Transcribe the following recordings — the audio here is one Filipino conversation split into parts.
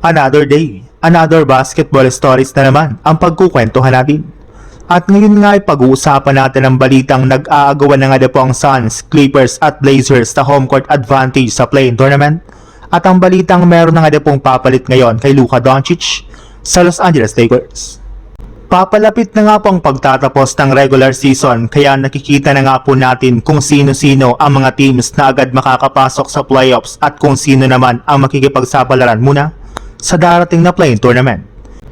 Another day, another basketball stories na naman ang pagkukwentuhan natin. At ngayon nga ay pag-uusapan natin ang balitang nag-aagawan na nga po ang Suns, Clippers at Blazers sa home court advantage sa play-in tournament. At ang balitang meron na nga pong papalit ngayon kay Luka Doncic sa Los Angeles Lakers. Papalapit na nga po ang pagtatapos ng regular season kaya nakikita na nga po natin kung sino-sino ang mga teams na agad makakapasok sa playoffs at kung sino naman ang makikipagsapalaran muna sa darating na play-in tournament.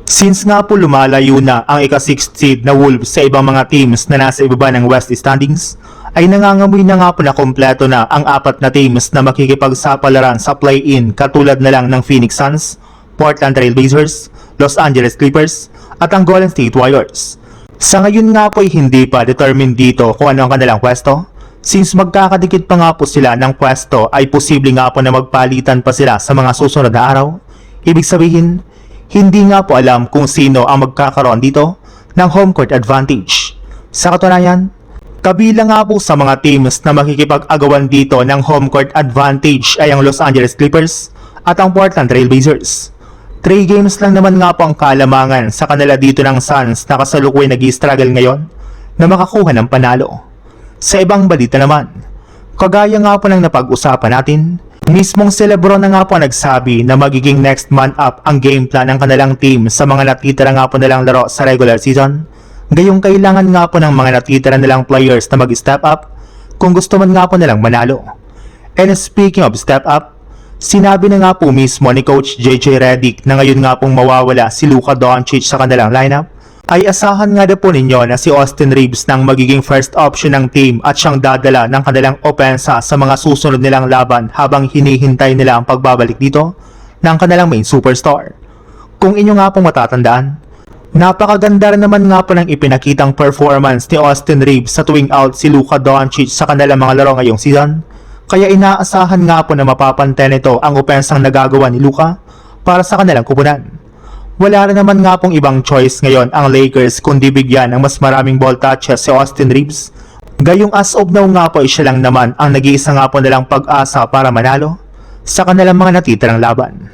Since nga po lumalayo na ang ika-6th seed na Wolves sa ibang mga teams na nasa ibaba ng West standings, ay nangangamoy na nga po na kompleto na ang apat na teams na makikipagsapalaran sa play-in katulad na lang ng Phoenix Suns, Portland Trail Blazers, Los Angeles Clippers at ang Golden State Warriors. Sa ngayon nga po ay hindi pa determined dito kung ano ang kanilang pwesto. Since magkakadikit pa nga po sila ng pwesto ay posible nga po na magpalitan pa sila sa mga susunod na araw. Ibig sabihin, hindi nga po alam kung sino ang magkakaroon dito ng home court advantage. Sa katunayan, kabilang nga po sa mga teams na makikipag-agawan dito ng home court advantage ay ang Los Angeles Clippers at ang Portland Trail Blazers. 3 games lang naman nga po ang kalamangan sa kanila dito ng Suns na kasalukuyan nag-i-struggle ngayon na makakuha ng panalo. Sa ibang balita naman, kagaya nga po ng napag-usapan natin, mismong si Lebron na nga po nagsabi na magiging next man up ang game plan ng kanilang team sa mga natitira nga po nilang laro sa regular season. Gayong kailangan nga po ng mga natitira nilang players na mag-step up kung gusto man nga po nilang manalo. And speaking of step up, sinabi na nga po mismo ni Coach JJ Redick na ngayon nga pong mawawala si Luka Doncic sa kanilang lineup, ay asahan nga po ninyo na si Austin Reeves nang magiging first option ng team at siyang dadala ng kanilang opensa sa mga susunod nilang laban habang hinihintay nila ang pagbabalik dito ng kanilang main superstar. Kung inyo nga pong matatandaan, napakaganda rin naman nga po ng ipinakitang performance ni Austin Reeves sa tuwing out si Luka Doncic sa kanilang mga laro ngayong season, kaya inaasahan nga po na mapapantay nito ang opensang nagagawa ni Luka para sa kanilang kupunan. Wala rin naman nga pong ibang choice ngayon ang Lakers kundi bigyan ng mas maraming ball touches si Austin Reeves. Gayong as of now nga po ay siya lang naman ang nag-iisa nga po nilang pag-asa para manalo sa kanilang mga natitirang laban.